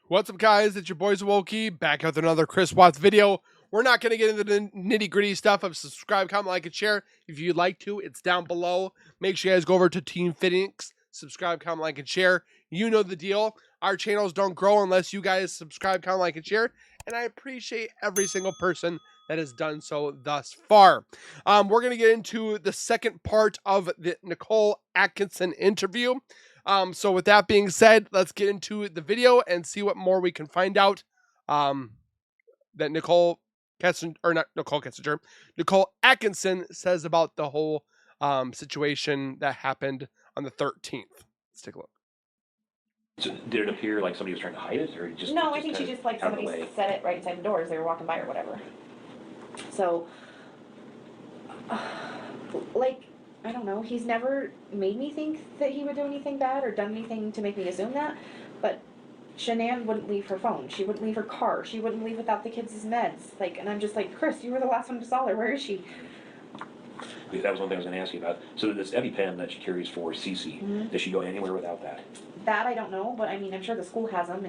What's up, guys? It's your boys Wokey back with another Chris Watts video. We're not going to get into the nitty-gritty stuff of subscribe, comment, like, and share. If you'd like to, it's down below. Make sure you guys go over to Team Phoenix, subscribe, comment, like, and share. You know the deal. Our channels don't grow unless you guys subscribe, comment, like, and share. And I appreciate every single person that has done so thus far. We're going to get into the second part of the Nickole Atkinson interview. So with that being said, let's get into the video and see what more we can find out that Nickole Atkinson says about the whole situation that happened on the 13th. Let's take a look. So did it appear like somebody was trying to hide it, or just? No, I think she just like somebody said it right inside the door as they were walking by or whatever. So, like, I don't know. He's never made me think that he would do anything bad or done anything to make me assume that. But Shanann wouldn't leave her phone. She wouldn't leave her car. She wouldn't leave without the kids' meds. Like, and I'm just like, Chris, you were the last one who saw her. Where is she? That was one thing I was going to ask you about. So this EpiPen that she carries for Cece, does she go anywhere without that? That I don't know, but I mean, I'm sure the school has them,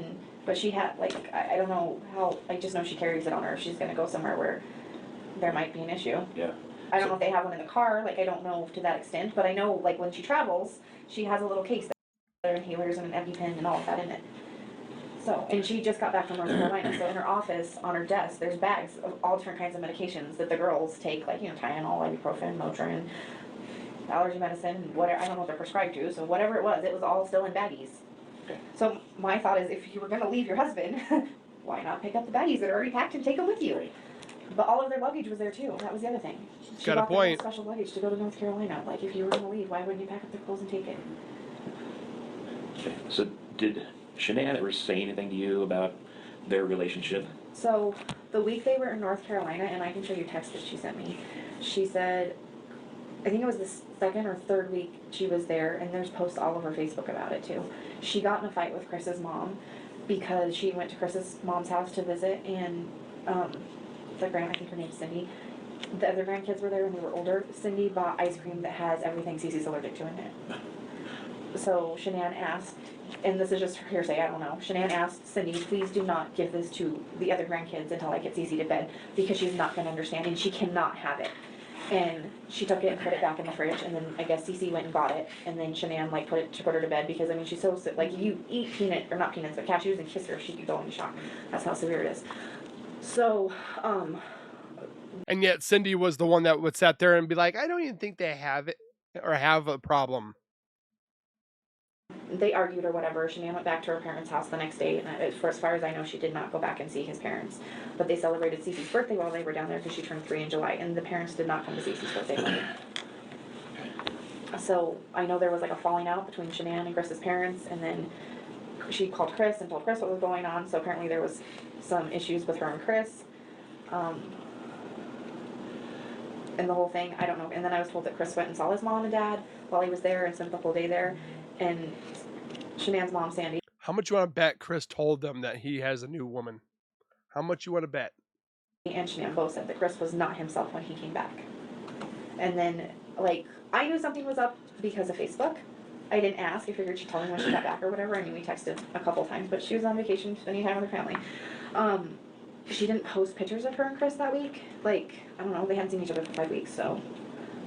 but she had, like, I don't know how, I just know she carries it on her if she's going to go somewhere where there might be an issue. Yeah. I don't know if they have one in the car, like, I don't know to that extent, but I know, like, when she travels, she has a little case that there are inhalers and an EpiPen and all of that in it. So, and she just got back from North Carolina, so in her office, on her desk, there's bags of all different kinds of medications that the girls take, like, you know, Tylenol, ibuprofen, Motrin, allergy medicine, whatever. I don't know what they're prescribed to, so whatever it was all still in baggies. Okay. So my thought is, if you were going to leave your husband, why not pick up the baggies that are already packed and take them with you? Right. But all of their luggage was there too. That was the other thing. She Got a bought point. Their special luggage to go to North Carolina. Like, if you were going to leave, why wouldn't you pack up their clothes and take it? Okay. So did Shanann ever say anything to you about their relationship? So the week they were in North Carolina, and I can show you text that she sent me, she said, I think it was the second or third week she was there, and there's posts all over Facebook about it too. She got in a fight with Chris's mom because she went to Chris's mom's house to visit, and I think her name's Cindy. The other grandkids were there and they were older. Cindy bought ice cream that has everything Cece's allergic to in it. So Shanann asked, and this is just hearsay, I don't know. Shanann asked Cindy, please do not give this to the other grandkids until I get Cece to bed, because she's not going to understand and she cannot have it. And she took it and put it back in the fridge, and then I guess Cece went and got it, and then Shanann like put her to bed, because I mean she's so sick. Like, you eat not peanuts, but cashews and kiss her, she could go into shock. That's how severe it is. So, And yet Cindy was the one that would sit there and be like, I don't even think they have it or have a problem. they argued or whatever. Shanann went back to her parents' house the next day, and for as far as I know, she did not go back and see his parents. But they celebrated Cece's birthday while they were down there, because she turned 3 in July, and the parents did not come to Cece's birthday party. So I know there was like a falling out between Shanann and Chris's parents, and then she called Chris and told Chris what was going on. So apparently there was some issues with her and Chris. And the whole thing, I don't know. And then I was told that Chris went and saw his mom and dad while he was there and spent the whole day there. And Shanann's mom, Sandy. How much you want to bet Chris told them that he has a new woman? How much you want to bet? And Shanann both said that Chris was not himself when he came back. And then, like, I knew something was up because of Facebook. I didn't ask. I figured she'd tell me when she got back or whatever. I knew we texted a couple times, but she was on vacation, spending time with her family. She didn't post pictures of her and Chris that week. Like, I don't know, they hadn't seen each other for 5 weeks, so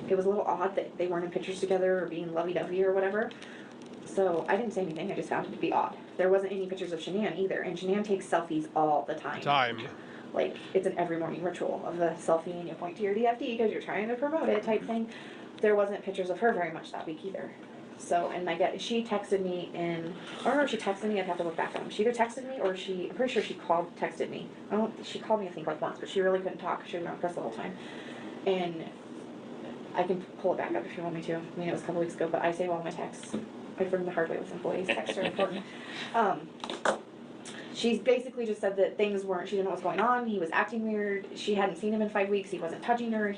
it was a little odd that they weren't in pictures together or being lovey-dovey or whatever. So I didn't say anything. I just found it to be odd. There wasn't any pictures of Shanann either, and Shanann takes selfies all the time. Like, it's an every morning ritual of the selfie, and you point to your DFD because you're trying to promote it type thing. There wasn't pictures of her very much that week either. So, and she texted me I don't know if she texted me, I'd have to look back on them. She either texted me or I'm pretty sure she texted me. She called me I think like once, but she really couldn't talk. She was around Chris the whole time. And I can pull it back up if you want me to. I mean, it was a couple weeks ago, but I save all my texts. I learned the hard way with employees. Texts are important. She basically just said that she didn't know what's going on. He was acting weird. She hadn't seen him in 5 weeks. He wasn't touching her.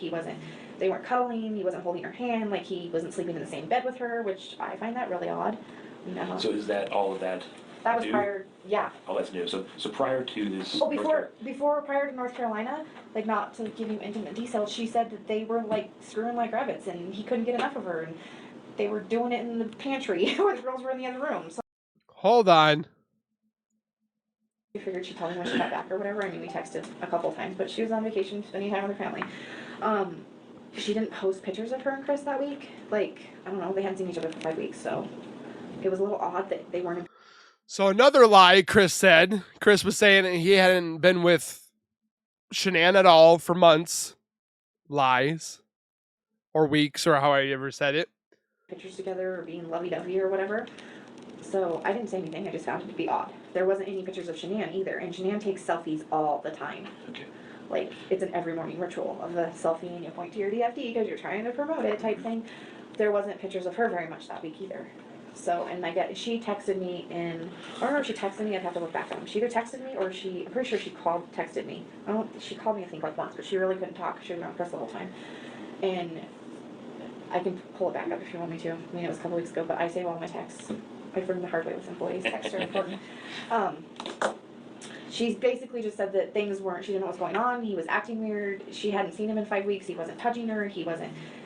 They weren't cuddling. He wasn't holding her hand. Like, he wasn't sleeping in the same bed with her, which I find that really odd. No. So is that all of that? That was prior, yeah. Oh, that's new. So prior to this. Oh, prior to North Carolina, like, not to give you intimate details, she said that they were like screwing like rabbits, and he couldn't get enough of her, and they were doing it in the pantry where the girls were in the other room. So. Hold on. I figured she'd tell me when she got back or whatever. I mean, we texted a couple times, but she was on vacation spending time with her family. She didn't post pictures of her and Chris that week. Like, I don't know, they hadn't seen each other for 5 weeks, so it was a little odd that they weren't. So another lie Chris said. Chris was saying that he hadn't been with Shanann at all for months. Lies. Or weeks, or how I ever said it. Pictures together or being lovey-dovey or whatever. So I didn't say anything, I just found it to be odd. There wasn't any pictures of Shanann either, and Shanann takes selfies all the time. Okay. Like, it's an every morning ritual of the selfie and you point to your DFD because you're trying to promote it type thing. There wasn't pictures of her very much that week either. So, and she texted me in, I don't know if she texted me, I'd have to look back on them. She either texted me or I'm pretty sure she texted me. She called me I think like once, but she really couldn't talk. She was on Chris the whole time. And I can pull it back up if you want me to. I mean, it was a couple weeks ago, but I save all my texts. I've learned the hard way with employees. Texts are important. She basically just said that things weren't, she didn't know what was going on. He was acting weird. She hadn't seen him in 5 weeks. He wasn't touching her.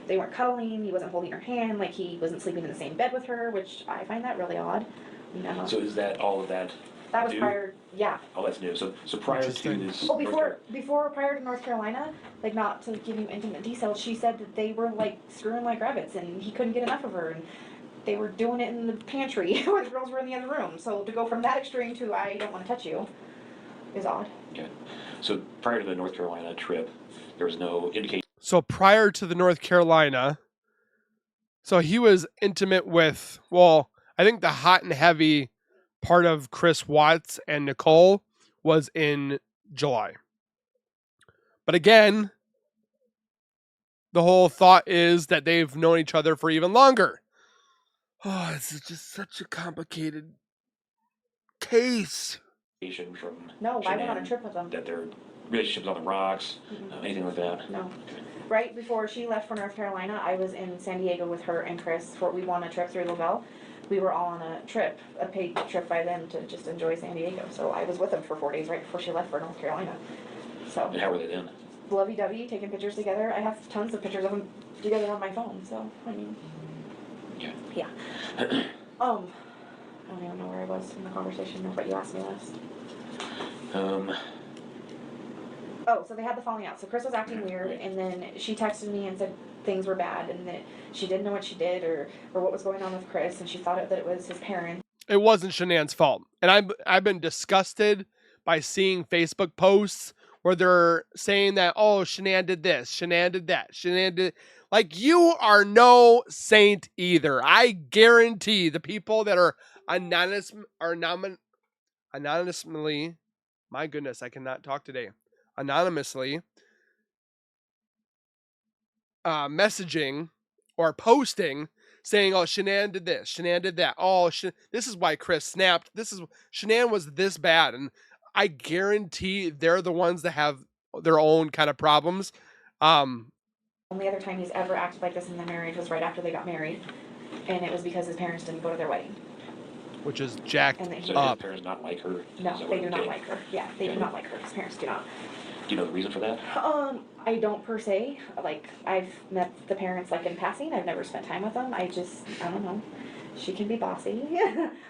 They weren't cuddling. He wasn't holding her hand. Like, he wasn't sleeping in the same bed with her, which I find that really odd. You know? So is that all of that? That was new? prior, yeah. Oh, that's new. So prior to this. Well, prior to North Carolina, like, not to give you intimate details, she said that they were like screwing like rabbits, and he couldn't get enough of her, and they were doing it in the pantry where the girls were in the other room. So to go from that extreme to I don't want to touch you is odd. Okay. So prior to the North Carolina trip, there was no indication. So prior to the North Carolina, so he was intimate with, well, I think the hot and heavy part of Chris Watts and Nicole was in July. But again, the whole thought is that they've known each other for even longer. Oh, this is just such a complicated case. From No, I went on a Shanann trip with them. that their relationship's on the rocks, anything like that. No. Right before she left for North Carolina, I was in San Diego with her and Chris. We won a trip through Lavelle. We were all on a trip, a paid trip by them to just enjoy San Diego. So I was with them for 4 days right before she left for North Carolina. So. And how were they then? Lovey-dovey, taking pictures together. I have tons of pictures of them together on my phone. So I mean. Yeah. Yeah. I don't even know where I was in the conversation or what you asked me last. Oh, so they had the falling out. So Chris was acting weird, and then she texted me and said things were bad, and that she didn't know what she did or what was going on with Chris, and she thought that it was his parents. It wasn't Shanann's fault, and I've been disgusted by seeing Facebook posts where they're saying that, oh, Shanann did this, Shanann did that, Shanann did. Like, you are no saint either. I guarantee the people that are anonymously, my goodness, I cannot talk today, anonymously messaging or posting saying, oh, Shanann did this, Shanann did that. Oh, this is why Chris snapped. Shanann was this bad. And I guarantee they're the ones that have their own kind of problems. Only other time he's ever acted like this in the marriage was right after they got married, and it was because his parents didn't go to their wedding. Which is jacked And So up. his parents not like her? No, they do not like her. Yeah, they do not like her. His parents do not. Do you know the reason for that? I don't per se. Like, I've met the parents like in passing. I've never spent time with them. I don't know. She can be bossy,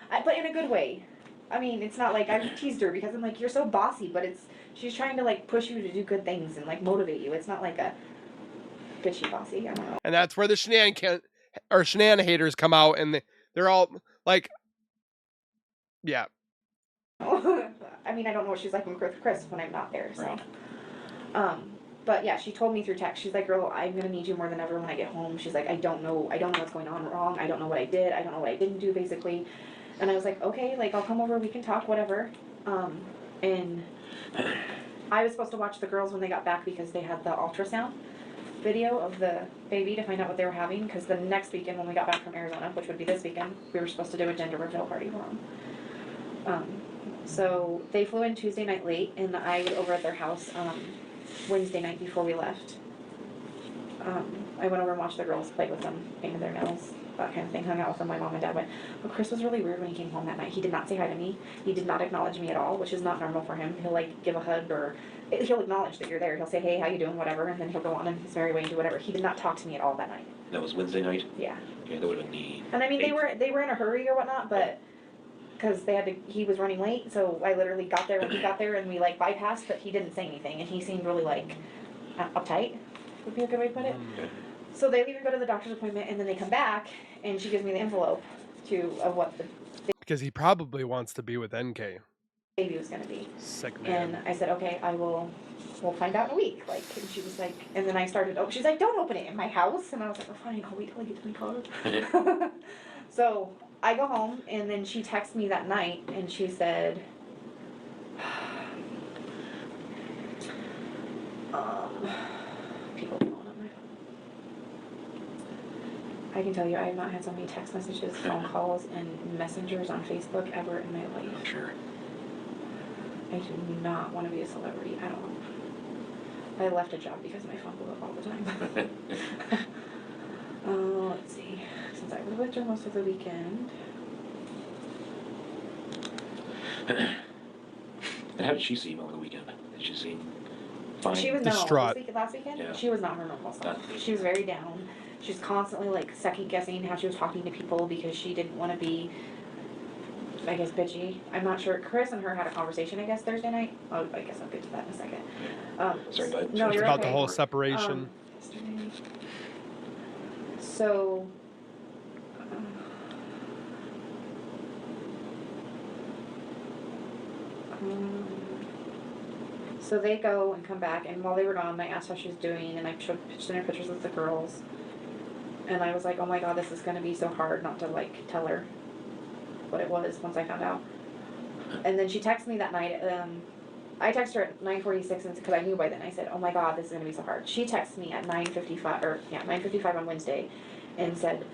but in a good way. I mean, it's not like I've teased her because I'm like, you're so bossy, but she's trying to like push you to do good things and like motivate you. It's not like a bitchy bossy. I don't know. And that's where the Shanann haters come out, and they're all like, yeah. I mean, I don't know what she's like with Chris when I'm not there, so. Right. But yeah, she told me through text. She's like, girl, I'm gonna need you more than ever when I get home. She's like, I don't know what's going on wrong. I don't know what I did. I don't know what I didn't do, basically. And I was like, okay, like, I'll come over, we can talk, whatever. And I was supposed to watch the girls when they got back because they had the ultrasound video of the baby to find out what they were having, because the next weekend when we got back from Arizona, which would be this weekend, we were supposed to do a gender reveal party for them. So they flew in Tuesday night late, and I was over at their house Wednesday night before we left. I went over and watched the girls, played with them, painted their nails, that kind of thing, hung out with them. My mom and dad went. But Chris was really weird when he came home that night. He did not say hi to me. He did not acknowledge me at all, which is not normal for him. He'll like give a hug, or he'll acknowledge that you're there. He'll say, hey, how you doing, whatever, and then he'll go on in his merry way and do whatever. He did not talk to me at all that night. That was Wednesday night? Yeah. Yeah, that would have been the... And I mean, they were in a hurry or whatnot, but because they had to, he was running late, so I literally got there when he got there, and we like bypassed, but he didn't say anything, and he seemed really like uptight, would be a good way to put it. So they leave and go to the doctor's appointment, and then they come back, and she gives me the envelope of what the Because he probably wants to be with NK. baby was going to be. Sick man. And I said, okay, we'll find out in a week. Like, and she was like, and then I started, she's like, don't open it in my house. And I was like, oh, fine, I'll wait till I get to my car. So I go home, and then she texted me that night, and she said, people blowing up my phone. I can tell you, I have not had so many text messages, phone calls, and messengers on Facebook ever in my life. Sure. I do not want to be a celebrity at all. I left a job because my phone blew up all the time. Let's see. Since I was with her most of the weekend. And how did she seem over the weekend? Did she seem fine? She was distraught. Last weekend, Yeah. she was not her normal self. She was very down. She was constantly like second guessing how she was talking to people because she didn't want to be, I guess, bitchy. I'm not sure. Chris and her had a conversation, I guess, Thursday night. Oh, I guess I'll get to that in a second. Sorry, bud. No, you're About okay. the whole separation. Yesterday. So, so they go and come back, and while they were gone, I asked how she was doing, and I showed her pictures of the girls, and I was like, oh my god, this is going to be so hard not to like tell her what it was once I found out. And then she texted me that night. I texted her at 9:46 because I knew by then. I said, oh my god, this is going to be so hard. She texted me at 9:55 on Wednesday and said,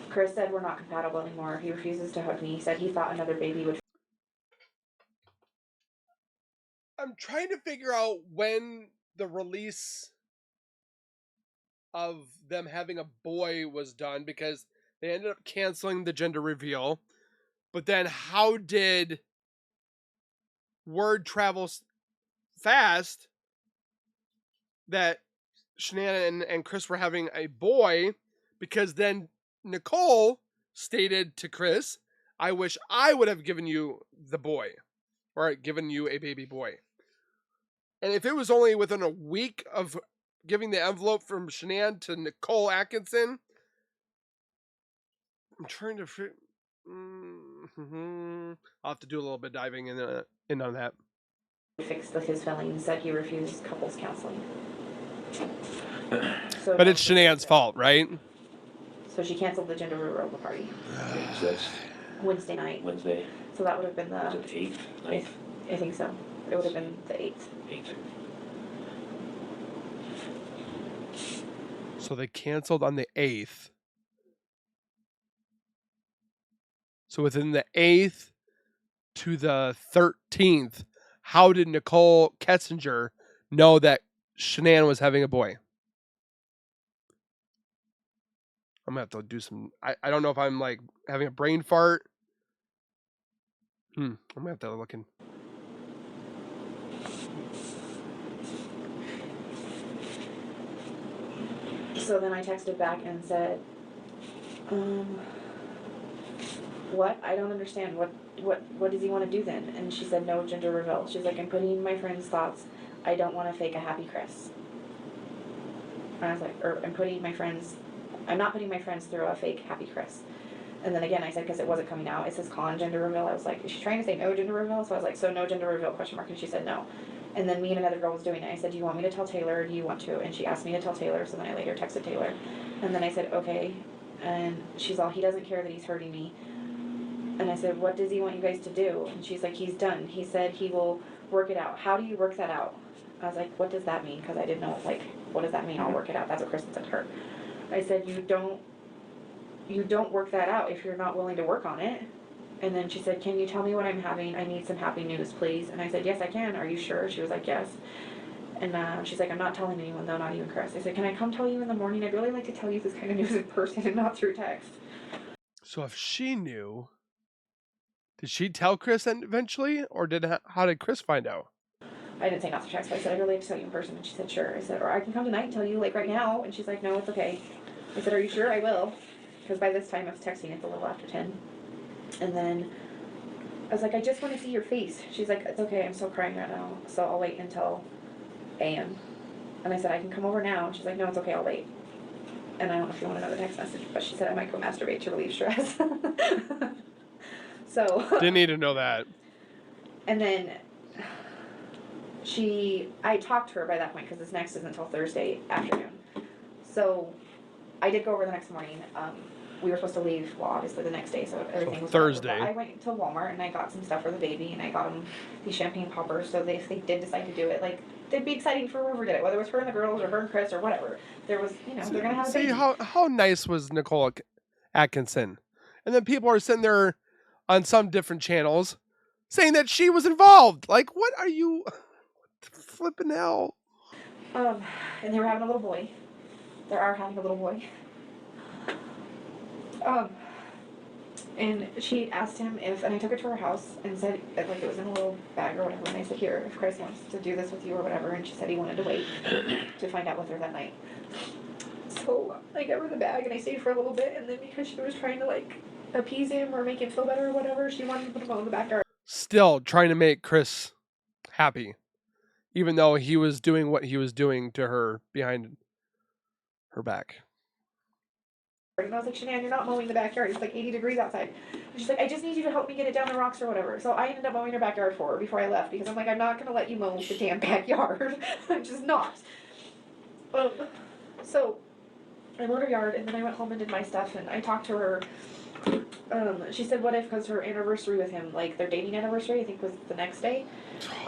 Chris said we're not compatible anymore. He refuses to hug me. He said he thought another baby would. I'm trying to figure out when the release of them having a boy was done, because they ended up canceling the gender reveal. But then how did word travel fast that Shanann and Chris were having a boy? Because then Nicole stated to Chris, I wish I would have given you the boy, or given you a baby boy. And if it was only within a week of giving the envelope from Shanann to Nickole Atkinson, I'm trying to. I'll have to do a little bit diving in on that. Fixed with his feelings that he refused couples counseling. But it's Shanann's fault, right? So she canceled the gender reveal party. So that's Wednesday night. Wednesday. So that would have been Was it the 8th? 9th? I think so. It would have been the 8th. 8th. So they canceled on the 8th. So within the 8th to the 13th, how did Nickole Atkinson know that Shanann was having a boy? I'm going to have to do some... I don't know if I'm like having a brain fart. I'm going to have to look in. So then I texted back and said, what? I don't understand. What does he want to do then? And she said, no gender reveal. She's like, I'm putting my friend's thoughts. I don't want to fake a happy Chris. And I was like, I'm not putting my friends through a fake happy Chris. And then again, I said, because it wasn't coming out, it says con gender reveal. I was like, is she trying to say no gender reveal? So I was like, so no gender reveal, ? And she said no. And then me and another girl was doing it. I said, do you want me to tell Taylor, or do you want to? And she asked me to tell Taylor, so then I later texted Taylor. And then I said, okay. And she's all, he doesn't care that he's hurting me. And I said, what does he want you guys to do? And she's like, he's done. He said he will work it out. How do you work that out? I was like, what does that mean? Because I didn't know, like, what does that mean? I'll work it out. That's what Kristen said to her. I said, you don't work that out if you're not willing to work on it. And then she said, can you tell me what I'm having? I need some happy news, please. And I said, yes, I can. Are you sure? She was like, yes. And she's like, I'm not telling anyone, though, not even Chris. I said, can I come tell you in the morning? I'd really like to tell you this kind of news in person and not through text. So if she knew, did she tell Chris eventually? Or how did Chris find out? I didn't say not through text, but I said, I'd really like to tell you in person. And she said, sure. I said, or I can come tonight and tell you, like, right now. And she's like, no, it's okay. I said, are you sure? I will. Because by this time I was texting, it's a little after 10. And then I was like, I just want to see your face. She's like, it's okay, I'm still crying right now, so I'll wait until AM. And I said, I can come over now. She's like, no, it's okay, I'll wait. And I don't know if you want another text message, but she said I might go masturbate to relieve stress. So. Didn't need to know that. And then I talked to her by that point because this next isn't until Thursday afternoon. So I did go over the next morning. We were supposed to leave, well, obviously the next day, so everything was Thursday. Over. But I went to Walmart and I got some stuff for the baby, and I got them these champagne poppers. So if they did decide to do it, like, it'd be exciting for whoever did it, whether it was her and the girls or her and Chris or whatever. There was, they're gonna have a baby. How nice was Nickole Atkinson? And then people are sitting there on some different channels saying that she was involved. Like, what are you flipping hell? And they were having a little boy. They are having a little boy. And she asked him if, and I took her to her house and said, like, it was in a little bag or whatever, and I said, here, if Chris wants to do this with you or whatever, and she said he wanted to wait to find out with her that night. So I gave her the bag and I stayed for a little bit, and then because she was trying to, like, appease him or make him feel better or whatever, she wanted to put him out in the backyard. Still trying to make Chris happy, even though he was doing what he was doing to her behind her back. And I was like, Shanann, you're not mowing the backyard. It's like 80 degrees outside. And she's like, I just need you to help me get it down the rocks or whatever. So I ended up mowing her backyard for her before I left, because I'm like, I'm not going to let you mow the damn backyard. I'm just not. So I mowed her yard, and then I went home and did my stuff, and I talked to her. She said, what if, because her anniversary with him, like their dating anniversary, I think was the next day,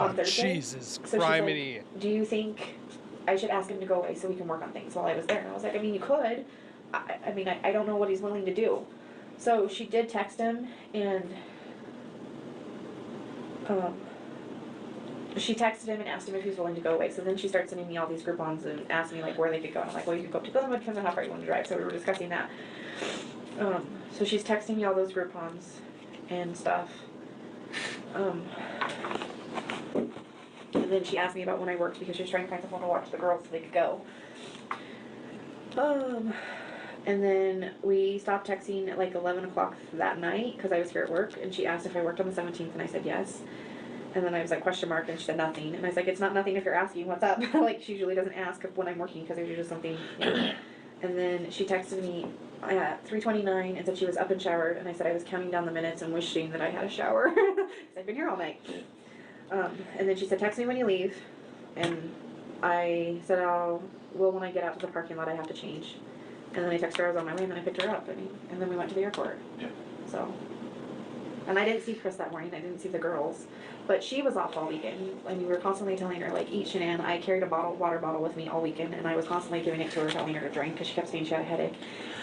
on Thursday. Jesus So criminy. like, do you think I should ask him to go away so we can work on things while I was there? And I was like, I mean, you could. I mean, I don't know what he's willing to do. So she did text him, and she texted him and asked him if he was willing to go away. So then she started sending me all these Groupons and asked me, like, where they could go. And I'm like, well, you could go up to Glenwood, depends on how far you want to drive. So we were discussing that. So she's texting me all those Groupons and stuff. And then she asked me about when I worked, because she was trying to find someone to watch the girls so they could go. And then we stopped texting at like 11 o'clock that night because I was here at work, and she asked if I worked on the 17th, and I said yes. And then I was like, question mark, and she said nothing. And I was like, it's not nothing if you're asking, what's up? Like, she usually doesn't ask when I'm working because there's usually something, And then she texted me at 3:29 and said she was up and showered, and I said I was counting down the minutes and wishing that I had a shower because I've been here all night. And then she said, text me when you leave. And I said, when I get out to the parking lot, I have to change. And then I texted her I was on my way, and then I picked her up. And then we went to the airport. Yeah. So, and I didn't see Chris that morning. I didn't see the girls, but she was off all weekend. I mean, we were constantly telling her, like, eat Shanann. I carried a water bottle with me all weekend, and I was constantly giving it to her, telling her to drink, because she kept saying she had a headache.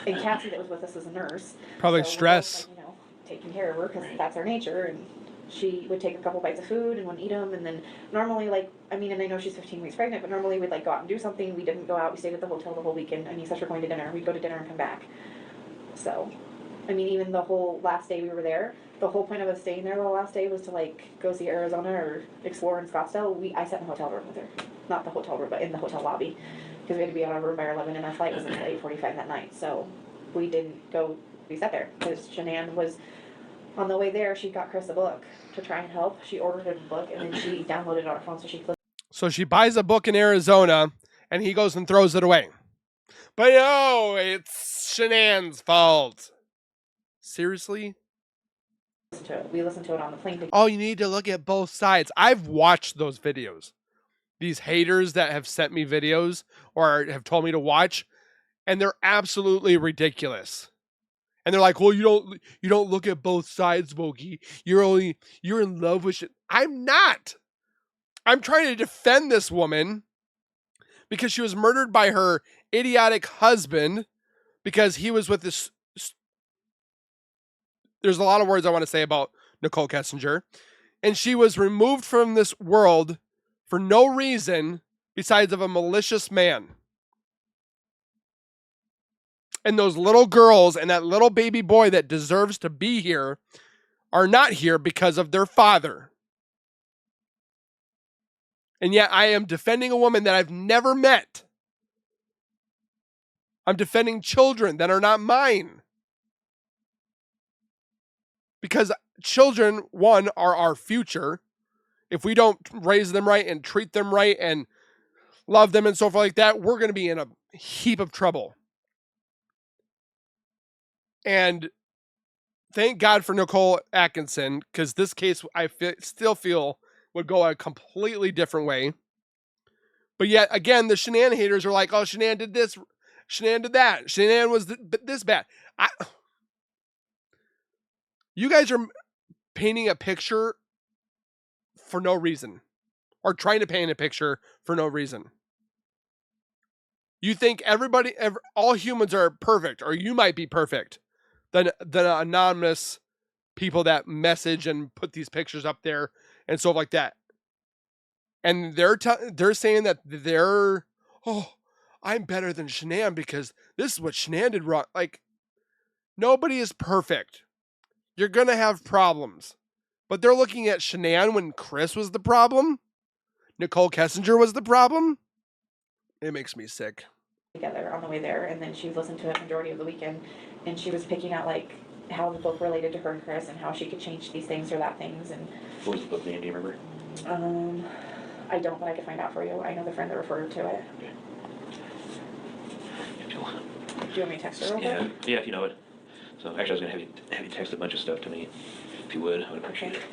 And Cassie, that was with us, was a nurse. Probably so stress. Like, taking care of her, because that's her nature. And she would take a couple bites of food and wouldn't eat them. And then normally, like, I mean, and I know she's 15 weeks pregnant, but normally we'd, like, go out and do something. We didn't go out. We stayed at the hotel the whole weekend. I mean, such we're going to dinner. We'd go to dinner and come back. So, I mean, even the whole last day we were there, the whole point of us staying there the last day was to, like, go see Arizona or explore in Scottsdale. I sat in the hotel room with her. Not the hotel room, but in the hotel lobby. Because we had to be out of our room by 11, and our flight was until 8:45 that night. So we didn't go, we sat there. Because Shanann was, on the way there, she got Chris a book to try and help. She ordered a book, and then she downloaded it on her phone, so she flipped. So she buys a book in Arizona, and he goes and throws it away. But no, it's Shanann's fault. Seriously? We listened to it on the plane. Oh, you need to look at both sides. I've watched those videos. These haters that have sent me videos or have told me to watch, and they're absolutely ridiculous. And they're like, well, you don't look at both sides, Wokey. You're in love with shit. I'm not. I'm trying to defend this woman because she was murdered by her idiotic husband because he was with this. There's a lot of words I want to say about Nickole Atkinson. And she was removed from this world for no reason besides of a malicious man. And those little girls and that little baby boy that deserves to be here are not here because of their father. And yet I am defending a woman that I've never met. I'm defending children that are not mine. Because children, one, are our future. If we don't raise them right and treat them right and love them and so forth like that, we're going to be in a heap of trouble. And thank God for Nickole Atkinson, because this case I still feel would go a completely different way. But yet again, the Shanann haters are like, "Oh, Shanann did this, Shanann did that, Shanann was this bad." You guys are painting a picture for no reason, or trying to paint a picture for no reason. You think all humans are perfect, or you might be perfect. The anonymous people that message and put these pictures up there and stuff like that, and they're saying that I'm better than Shanann because this is what Shanann did wrong. Like, nobody is perfect. You're gonna have problems, but they're looking at Shanann when Chris was the problem. Nickole Kessinger was the problem. It makes me sick. Together on the way there, and then she listened to it majority of the weekend, and she was picking out like how the book related to her and Chris, and how she could change these things or that things. And What was the book name? Do you remember? I don't, but I could find out for you. I know the friend that referred to it. Okay. Do you want me to text her real quick? Yeah, if you know it. So actually, I was gonna have you text a bunch of stuff to me, if you would. I would appreciate it.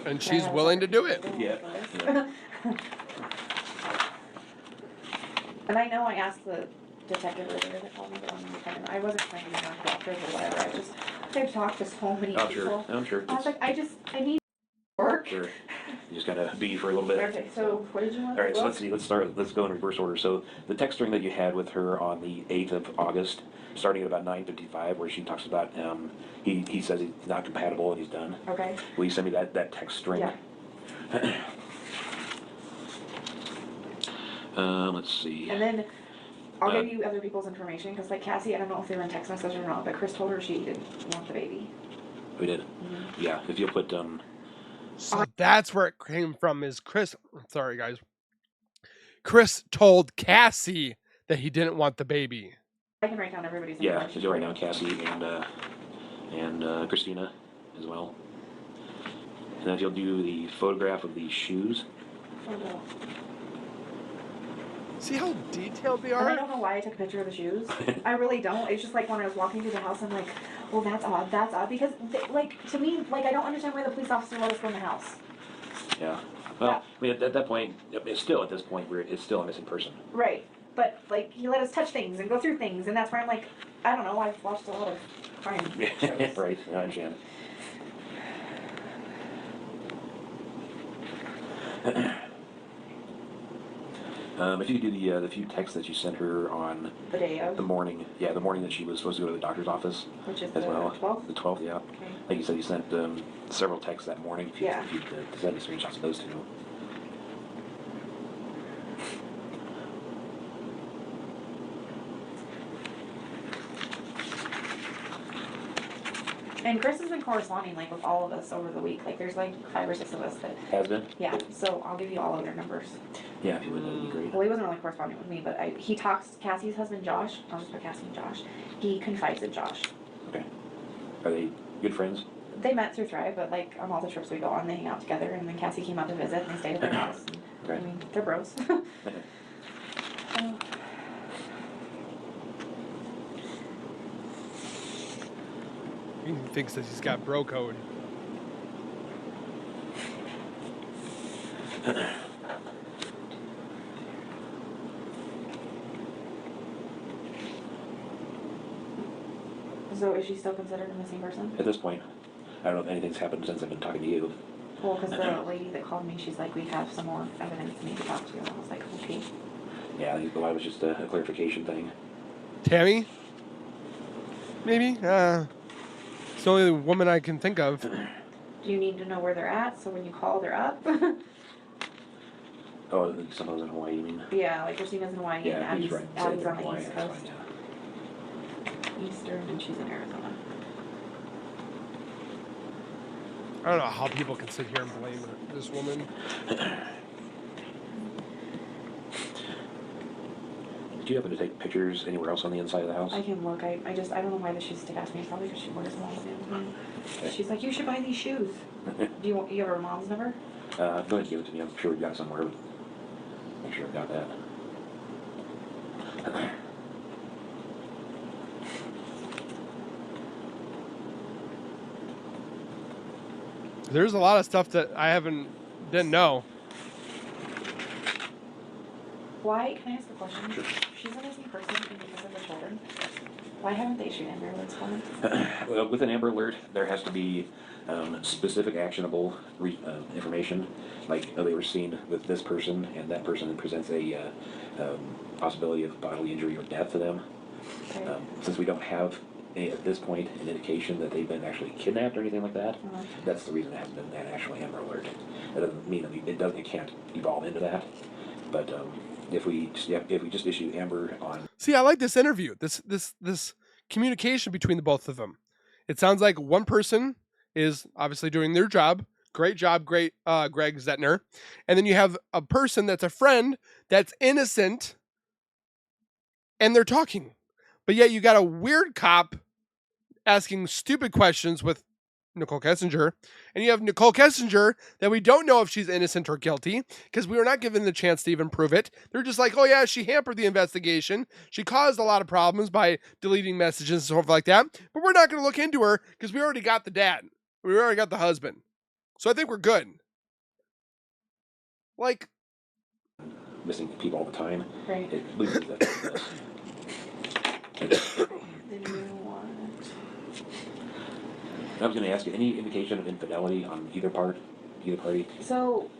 And she's willing to do it. Yeah. And I know I asked the detective earlier that called me, but I wasn't trying to be non-cooperative or whatever. I've talked to so many people. I'm sure. I was like, I need work. Sure. You just gotta be for a little bit. Okay, so what did you want? All right, so let's see. Let's go in reverse order. So the text string that you had with her on the 8th of August, starting at about 9:55, where she talks about he says he's not compatible and he's done. Okay. Will you send me that text string? Yeah. Let's see. And then I'll give you other people's information, because like Cassie, I don't know if they were in text message or not, but Chris told her she didn't want the baby. We did. Mm-hmm. Yeah. If you'll put So that's where it came from. Is Chris? Sorry, guys. Chris told Cassie that he didn't want the baby. I can write down everybody's yeah, information. you'll write down Cassie and Christina as well. And then if you'll do the photograph of these shoes. Oh, See how detailed they and I are? don't know why I took a picture of the shoes. I really don't. It's just like when I was walking through the house, I'm like, well, that's odd, because to me, like, I don't understand why the police officer let us go in the house. Yeah. Well, yeah. I mean, at that point, it's still at this point where it's still a missing person. Right. But like, he let us touch things and go through things, and that's where I'm like, I don't know. I've watched a lot of crime shows. Right. I understand. If you could do the few texts that you sent her on the day of the morning that she was supposed to go to the doctor's office, which is as the well. 12th? The 12th, yeah. Okay. Like you said, you sent several texts that morning. If you send me screenshots of those two. And Chris has been corresponding like with all of us over the week. Like there's like 5 or 6 of us that Has been? Yeah. So I'll give you all of their numbers. Yeah, if you would, that'd be great. Well, he wasn't really corresponding with me, but he talks. Cassie's husband Josh. I'll just put Cassie and Josh. He confides in Josh. Okay. Are they good friends? They met through Thrive, but like on all the trips we go on, they hang out together. And then Cassie came out to visit, and they stayed at their house. And, okay. I mean, they're bros. He thinks that he's got bro code. So is she still considered a missing person? At this point, I don't know if anything's happened since I've been talking to you. Well, because the lady that called me, she's like, we have some more evidence we need to talk to you. And I was like, okay. Yeah, I think the lie was just a clarification thing. Tammy? Maybe? It's the only woman I can think of. Do you need to know where they're at, so when you call, they're up? Oh, some of those in Hawaii, you mean? Yeah, like Christina's in Hawaii, Yeah, and he's right. Abby's on the Hawaii, East that's Coast. fine, yeah. Eastern, and she's in Arizona. I don't know how people can sit here and blame this woman. Do you happen to take pictures anywhere else on the inside of the house? I can look. I don't know why the shoes stick out to me. Probably because she wears them all the time. She's like, you should buy these shoes. You have her mom's number? Go ahead and give it to me. I'm sure we've got it somewhere. Make sure I've got that. There's a lot of stuff that I didn't know. Why? Can I ask a question? Sure. She's a missing person and because of her children. Why haven't they issued Amber Alerts for it? Well, with an Amber Alert, there has to be specific actionable information, like they were seen with this person, and that person presents a possibility of bodily injury or death to them. Okay. Since we don't have at this point an indication that they've been actually kidnapped or anything like that, that's the reason it hasn't been an actual Amber Alert. That doesn't mean it can't evolve into that, but if we just issue Amber on. See, I like this interview. This communication between the both of them. It sounds like one person is obviously doing their job. Great job, Greg Zentner. And then you have a person that's a friend that's innocent, and they're talking. But yet you got a weird cop asking stupid questions with Nickole Atkinson, and you have Nickole Atkinson that we don't know if she's innocent or guilty because we were not given the chance to even prove it. They're just like, oh yeah, she hampered the investigation. She caused a lot of problems by deleting messages and stuff like that. But we're not going to look into her because we already got the dad. We already got the husband. So I think we're good. Like, Missing people all the time. Right. It loses that. Then you want. I was going to ask you, any indication of infidelity on either party? So,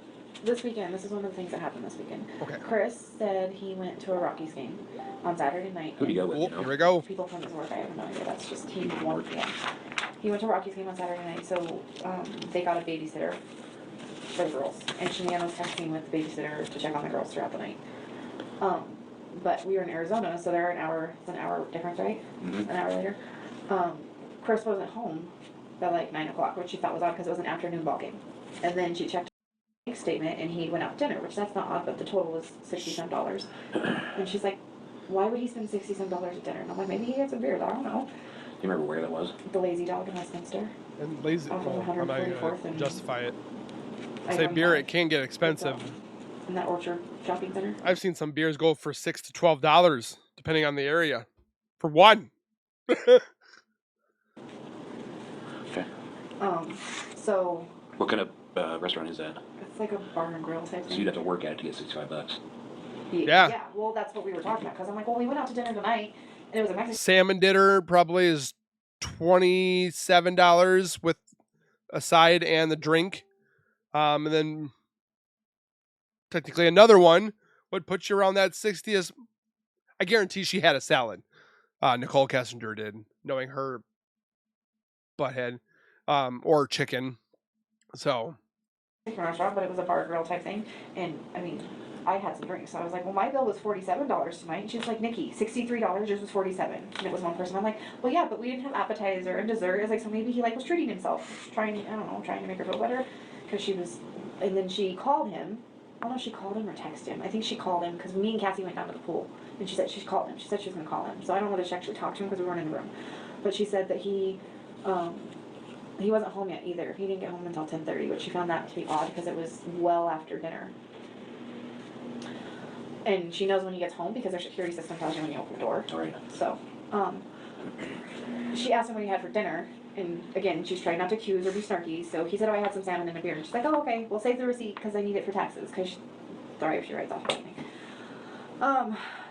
this weekend, this is one of the things that happened this weekend. okay. Chris said he went to a Rockies game on Saturday night. Who'd he go with? Oh, You know? here we go. People from his work, I have no idea. That's just he won. Yeah. He went to a Rockies game on Saturday night, so they got a babysitter for the girls. And Shanann was texting with the babysitter to check on the girls throughout the night. But we were in Arizona, so they're it's an hour difference, right? Mm-hmm. An hour later. Chris wasn't home by like 9 o'clock, which she thought was odd because it was an afternoon ball game. And then she checked his statement and he went out to dinner, which that's not odd, but the total was $60-some. And she's like, why would he spend $60-some at dinner? And I'm like, maybe he had some beers, I don't know. Do you remember where that was? The Lazy Dog in Westminster. And lazy. Off of Well, I'm not 144th going and to justify it. I Say don't beer, know. it can get expensive. In that Orchard Shopping Center. I've seen some beers go for $6 to $12, depending on the area, for one. Okay. So What kind of restaurant is that? it's like a bar and grill type So thing. you'd have to work at it to get $65. Yeah. Yeah, well, that's what we were talking about, because I'm like, well, we went out to dinner tonight, and it was a Mexican. Salmon dinner probably is $27 with a side and the drink. And then technically another one would put you around that 60. I guarantee she had a salad. Nickole Atkinson did, knowing her butthead, or chicken. So Restaurant, but it was a bar grill type thing, and I mean, I had some drinks, so I was like, well, my bill was $47 tonight, and she was like, Nikki, $63, yours was $47, and it was one person. I'm like, well, yeah, but we didn't have appetizer and dessert. It's like, so maybe he like was treating himself, trying to make her feel better, because she was. And then she called him. I don't know if she called him or texted him. I think she called him because me and Cassie went down to the pool, and she said she called him. She said she was gonna call him, so I don't know that she actually talked to him because we weren't in the room, but she said that he wasn't home yet either. He didn't get home until 10:30, which she found that to be odd because it was well after dinner. And she knows when he gets home because their security system tells you when you open the door. Right. So, she asked him what he had for dinner, and again, she's trying not to accuse or be snarky. So he said, "Oh, I had some salmon and a beer." And she's like, "Oh, okay. We'll save the receipt because I need it for taxes." Because sorry if she writes off anything.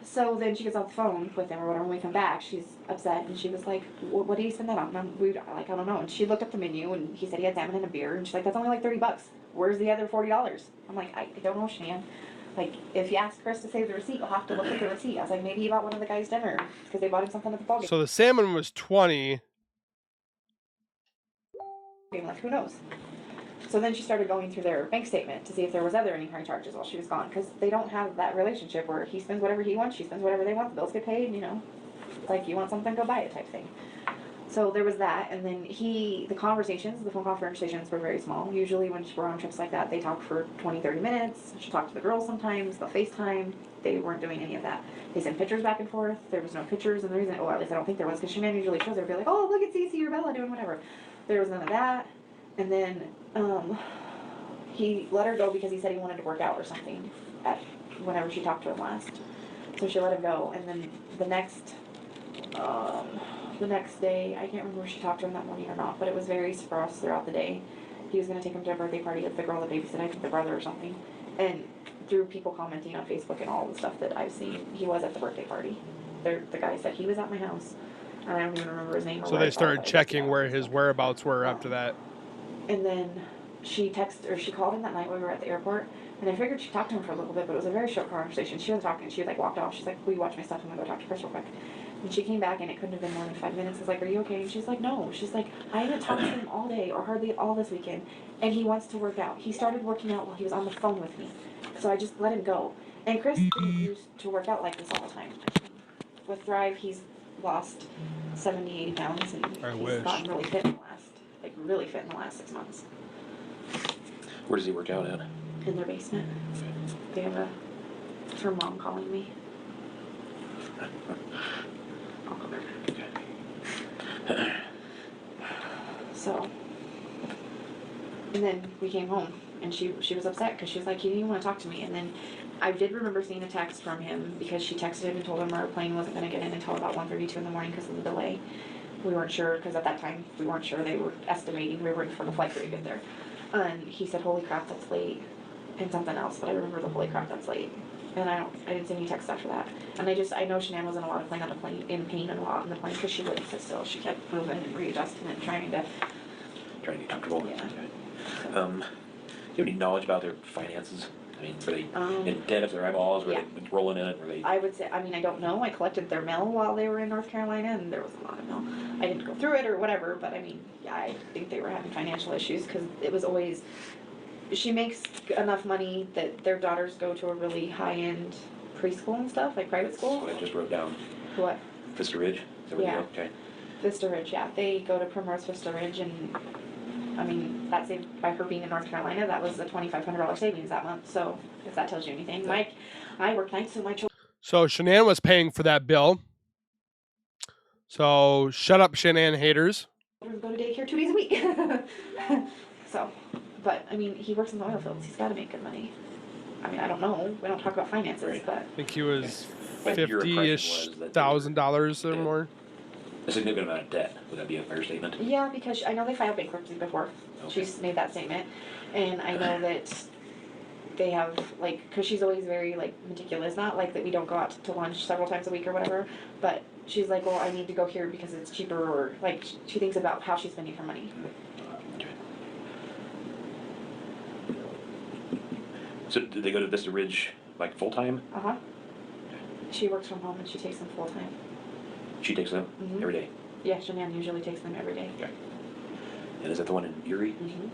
So then she gets off the phone with him or whatever. When we come back, she's upset and she was like, "What did he spend that on?" And I don't know. And she looked up the menu and he said he had salmon and a beer, and she's like, "That's only like $30. Where's the other $40?" I'm like, I don't know, Shanann. Like, if you ask Chris to save the receipt, you'll have to look at the receipt. I was like, maybe he bought one of the guys dinner because they bought him something at the ball game. So the salmon was 20. Like, who knows? So then she started going through their bank statement to see if there was any high charges while she was gone, because they don't have that relationship where he spends whatever he wants, she spends whatever they want, the bills get paid, like, you want something, go buy it type thing. So there was that, and then the phone conversations were very small. Usually when we're on trips like that, they talk for 20, 30 minutes. She talked to the girls sometimes, they'll FaceTime. They weren't doing any of that. They sent pictures back and forth. There was no pictures, and the reason, well, at least I don't think there was, because Shanann usually shows her, be like, oh, look at Cece or Bella doing whatever. There was none of that. And then he let her go because he said he wanted to work out or something whenever she talked to him last. So she let him go, and then the next day, I can't remember if she talked to him that morning or not, but it was very sparse throughout the day. He was going to take him to a birthday party with the girl that babysat, I think the brother or something. And through people commenting on Facebook and all the stuff that I've seen, he was at the birthday party. The guy said he was at my house, and I don't even remember his name. Or So they started checking where his whereabouts were after that. And then she called him that night when we were at the airport, and I figured she talked to him for a little bit, but it was a very short conversation. She wasn't talking. She like walked off. She's like, "Will you watch my stuff? I'm gonna go talk to Chris real quick." And she came back, and it couldn't have been more than 5 minutes. I was like, "Are you okay?" And she's like, "No." She's like, "I haven't talked to him all day or hardly all this weekend, and he wants to work out. He started working out while he was on the phone with me, so I just let him go." And Chris didn't used to work out like this all the time. With Thrive, he's lost 70, 80 pounds, and he's gotten really fit in the last 6 months. Where does he work out at? In their basement. They have her mom calling me. I'll come back. So, and then we came home, and she was upset because she was like, he didn't even want to talk to me. And then I did remember seeing a text from him because she texted him and told him our plane wasn't going to get in until about 1:32 in the morning because of the delay. We weren't sure, because at that time we weren't sure. They were estimating, we were waiting for the flight crew to get there. And he said, "Holy crap, that's late," and something else, but I remember the "holy crap, that's late." And I didn't see any text after that. And I know Shanann was in a lot of pain and a lot on the plane because she wouldn't sit still. She kept moving and readjusting and trying to get comfortable. Yeah. Do you have any knowledge about their finances? I mean, were they in debt of their eyeballs? Were they rolling in it? Were they? I would say, I don't know. I collected their mail while they were in North Carolina, and there was a lot of mail. I didn't go through it or whatever, but I think they were having financial issues because it was always. She makes enough money that their daughters go to a really high-end preschool and stuff, like private school. So I just wrote down. What? Vista Ridge? Is that where Yeah. you go? Okay. Vista Ridge, yeah. They go to Primrose Vista Ridge, and that saved, by her being in North Carolina, that was a $2,500 savings that month. So if that tells you anything, I work nights, so my children. So Shanann was paying for that bill. So shut up, Shanann haters. Go to daycare 2 days a week. So, but he works in the oil fields. He's got to make good money. I don't know. We don't talk about finances, but I think he was But your impression $50,000 was that they or were more. a significant amount of debt. Would that be a fair statement? yeah, because I know they filed bankruptcy before. Okay. She's made that statement, and I know that they have because she's always very meticulous. Not like that we don't go out to lunch several times a week or whatever, but she's like, well, I need to go here because it's cheaper, or she thinks about how she's spending her money. Okay. So did they go to Vista Ridge full time? Uh-huh. She works from home and she takes them full time. She takes them Mhm. every day? Yeah, Shanann usually takes them every day. Okay. And is that the one in Erie? Mm-hmm.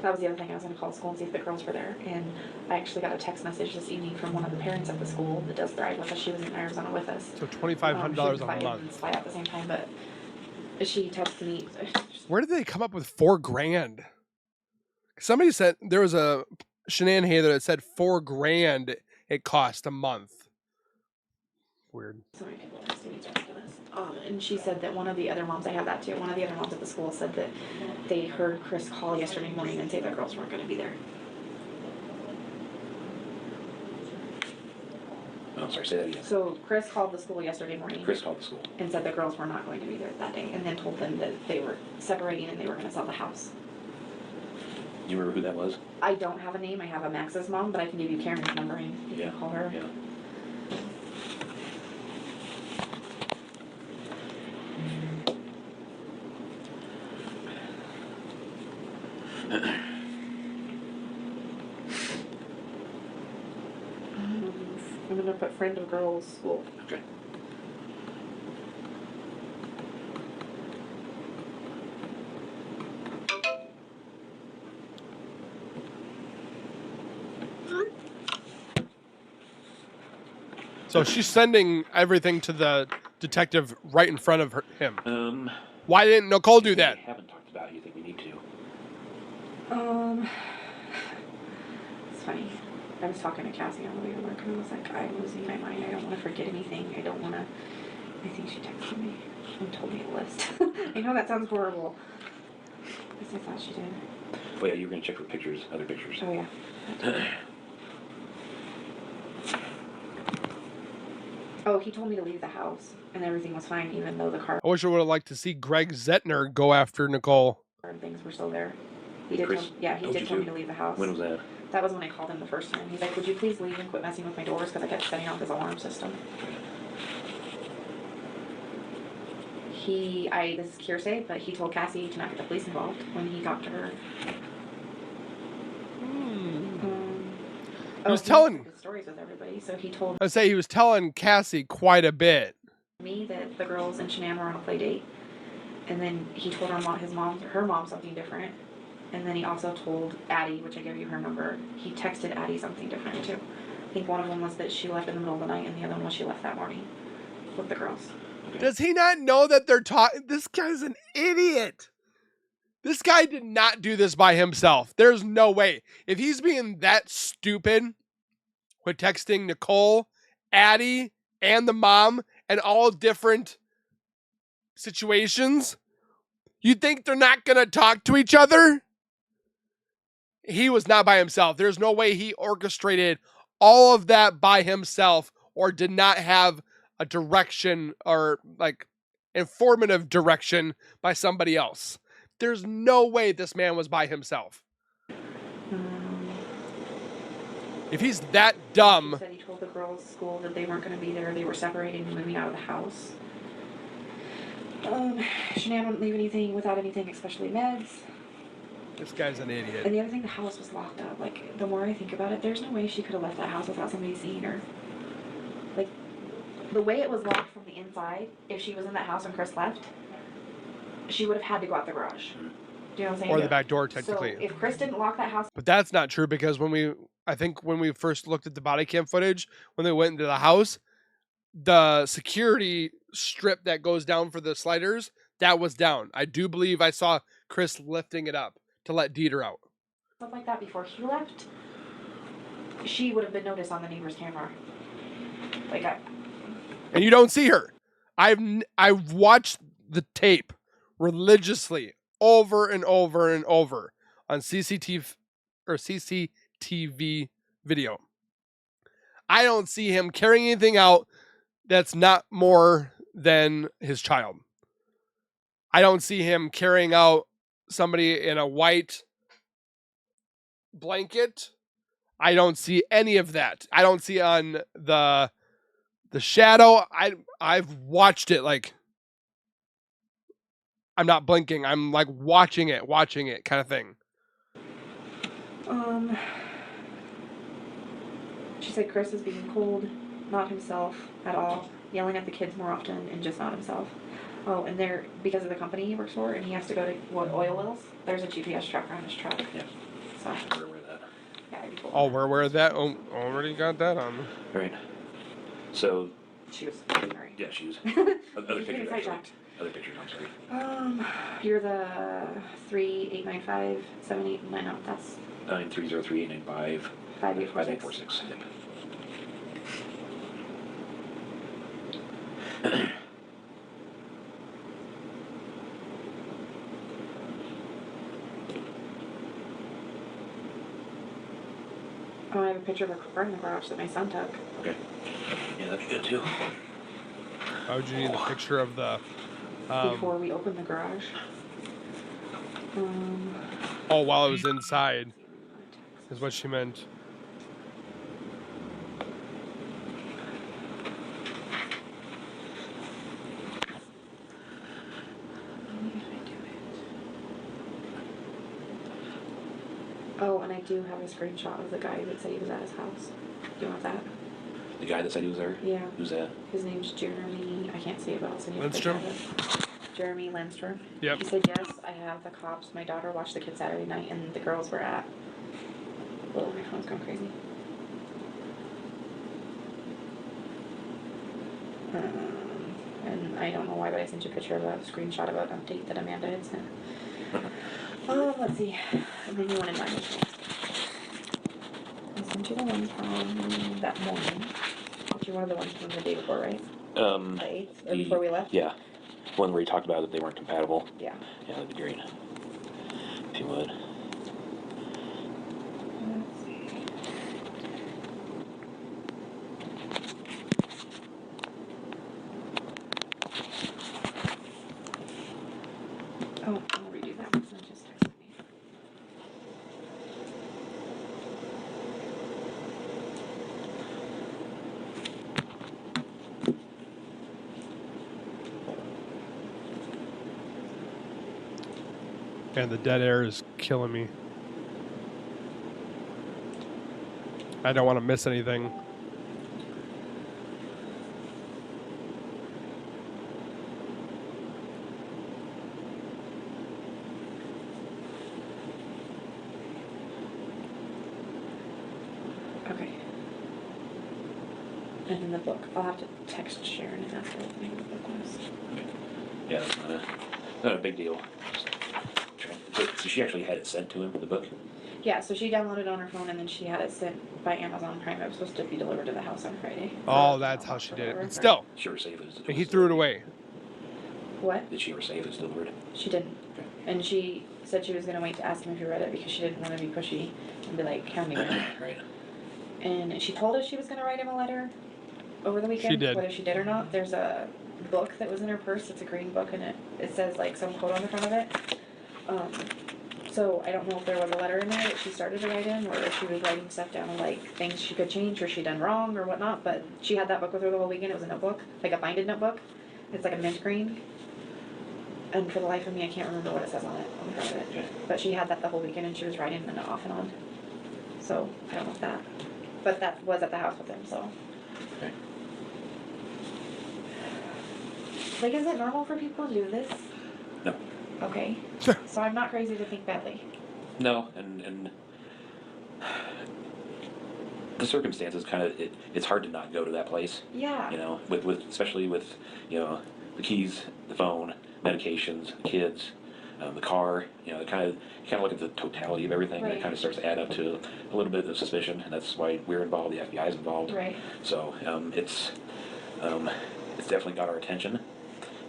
That was the other thing. I was going to call the school and see if the girls were there. And I actually got a text message this evening from one of the parents at the school that does Thrive with us. She was in Arizona with us. So $2,500 a a month. And fly out at the same time, but she texted me. Where did they come up with $4,000? Somebody said there was a Shanann hater that said $4,000 it cost a month. Weird. So many people texted me after this. And she said that one of the other moms, I have that too, one of the other moms at the school said that they heard Chris call yesterday morning and say the girls weren't going to be there. Oh, sorry, say that again. So Chris called the school yesterday morning. Chris called the school. And said the girls were not going to be there that day, and then told them that they were separating and they were going to sell the house. Do you remember who that was? I don't have a name. I have a Max's mom, but I can give you Karen's number and you can call her. Yeah. I'm going to put friend of girls school. Okay. So she's sending everything to the detective right in front of him. Um, Why didn't Nicole do that? We haven't talked about it. You think we need to? It's funny. I was talking to Cassie on the way to work, and I was like, I'm losing my mind. I don't want to forget anything. I don't want to. I think she texted me and told me a list. I know that sounds horrible. At least I thought she did. Oh yeah, you were gonna check for pictures, other pictures. Oh yeah. Oh, he told me to leave the house, and everything was fine, even though the car I wish I would have liked to see Greg Zentner go after Nicole. and things were still there. He did. Chris He told did you tell me to? to leave the house. When was that? That was when I called him the first time. He's like, "Would you please leave and quit messing with my doors?" Because I kept setting off his alarm system. This is hearsay, but he told Cassie to not get the police involved when he talked to her. He was telling the stories with everybody, so he told I say he was telling Cassie quite a bit. me that the girls and Shanann were on a play date, and then he told her mom something different, and then he also told Addie, which I gave you her number. He texted Addie something different too. I think one of them was that she left in the middle of the night, and the other one was she left that morning with the girls. Does he not know that they're talking? This guy's an idiot. This guy did not do this by himself. There's no way. If he's being that stupid with texting Nicole, Addie, and the mom and all different situations, you think they're not going to talk to each other? He was not by himself. There's no way he orchestrated all of that by himself or did not have a direction or like informative direction by somebody else. There's no way this man was by himself. If he's that dumb. He said he told the girls' school that they weren't going to be there. They were separating and moving out of the house. Shanann wouldn't leave anything without anything, especially meds. This guy's an idiot. And the other thing, the house was locked up. Like, the more I think about it, there's no way she could have left that house without somebody seeing her. Like, the way it was locked from the inside, if she was in that house when Chris left, she would have had to go out the garage. Do you know what I'm saying? Or the back door, technically. So if Chris didn't lock that house... But that's not true because I think when we first looked at the body cam footage, when they went into the house, the security strip that goes down for the sliders, that was down. I do believe I saw Chris lifting it up to let Dieter out. Stuff like that before he left, she would have been noticed on the neighbor's camera. And you don't see her. I've watched the tape religiously over and over and over on CCTV video. I don't see him carrying anything out that's not more than his child. I don't see him carrying out somebody in a white blanket. I don't see any of that. I don't see on the shadow. I've watched it like I'm not blinking. I'm like watching it kind of thing. She said Chris is being cold, not himself at all, yelling at the kids more often and just not himself. Oh, and because of the company he works for and he has to go to oil wells, there's a GPS tracker on his truck. Yeah. So, We're aware of that. yeah, I'd be cool. Oh, we're aware of that? Oh, already got that on. All right. So. She was sorry. Yeah, she was. Other She's pictures, getting actually. sidetracked. Other pictures, I'm sorry. You're the 3895789. No, that's 9303895 5846. 5846. Yep. Oh, I have a picture of a car in the garage that my son took. Okay. Yeah, that'd be good too. Why would you need a picture of the... Before we opened the garage. Oh, while I was inside, is what she meant. Oh, and I do have a screenshot of the guy that said he was at his house. Do you want that? The guy that said he was there? Yeah. Who's that? His name's Jeremy. I can't say it, but I'll send you a Lindstrom? picture of it. Jeremy Lindstrom. Yep. He said, yes, I have the cops. My daughter watched the kids Saturday night, and the girls were at... Oh, my phone's going crazy. And I don't know why, but I sent you a picture of a screenshot of an update that Amanda had sent. Let's see. And then you wanted mine. I sent you the one from that morning. But you wanted the one from the day before, right? The 8th, or before we left? Yeah. One where you talked about that they weren't compatible. Yeah. Yeah, that'd be great. If you would. Let's see. Oh, I'll redo that one. Someone just texted me. And the dead air is killing me. I don't want to miss anything. Okay. And then the book. I'll have to text Sharon and ask her what the name of the book was. Yeah, it's not a big deal. So she actually had it sent to him, the book? Yeah, so she downloaded it on her phone and then she had it sent by Amazon Prime. It was supposed to be delivered to the house on Friday. Oh, that's how she did it. But still, She ever say if it was he threw it away. What? Did she ever say if it was delivered? She didn't. Okay. And she said she was going to wait to ask him if he read it because she didn't want to be pushy and be like, how many minutes? Right. And she told us she was going to write him a letter over the weekend. She did. Whether she did or not, there's a book that was in her purse. It's a green book and it says like some quote on the front of it. So I don't know if there was a letter in there that she started to write in or if she was writing stuff down of like things she could change or she done wrong or whatnot. But she had that book with her the whole weekend. It was a notebook, like a binded notebook. It's like a mint green. And for the life of me, I can't remember what it says on it, on the front of it. Okay. But she had that the whole weekend and she was writing it off and on. So I don't know if that, but that was at the house with him, so. Okay. Like, is it normal for people to do this? No. Okay. So I'm not crazy to think badly. No, and the circumstances kind of, it's hard to not go to that place. Yeah. You know, with especially with, you know, the keys, the phone, medications, the kids, the car, you know, you kind of look at the totality of everything, and Right. it kind of starts to add up to a little bit of suspicion, and that's why we're involved, the FBI's involved. Right. So it's definitely got our attention,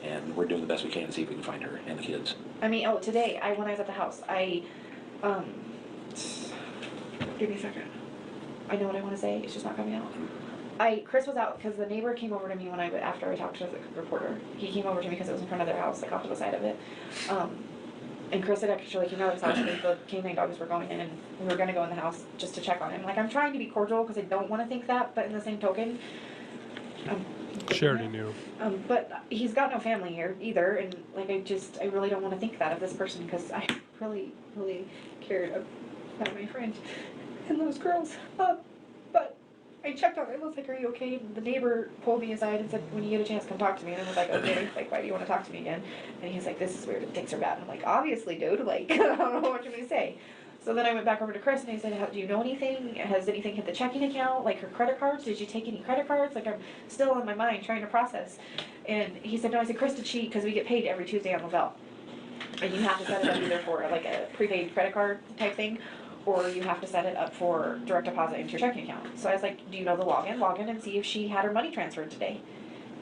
and we're doing the best we can to see if we can find her and the kids. I mean, today, when I was at the house, give me a second. I know what I want to say, it's just not coming out. Chris was out because the neighbor came over to me after I talked to the reporter. He came over to me because it was in front of their house, like off to the side of it. And Chris had actually came out of his house and the canine dogs were going in and we were going to go in the house just to check on him. Like, I'm trying to be cordial because I don't want to think that, but in the same token, She already knew. but he's got no family here either, and like I really don't want to think that of this person because I really, really cared about my friend and those girls. But I checked on him. I was like, "Are you okay?" And the neighbor pulled me aside and said, "When you get a chance, come talk to me." And I was like, "Okay." Like, why do you want to talk to me again? And he's like, "This is weird. Things are bad." And I'm like, "Obviously, dude. Like, I don't know what you're gonna say." So then I went back over to Chris and I said, "Do you know anything? Has anything hit the checking account? Like her credit cards? Did you take any credit cards?" Like, I'm still on my mind trying to process. And he said, "No." I said, "Chris, did she?" Because we get paid every Tuesday on Lavelle, and you have to set it up either for like a prepaid credit card type thing, or you have to set it up for direct deposit into your checking account. So I was like, "Do you know the login? Log in and see if she had her money transferred today."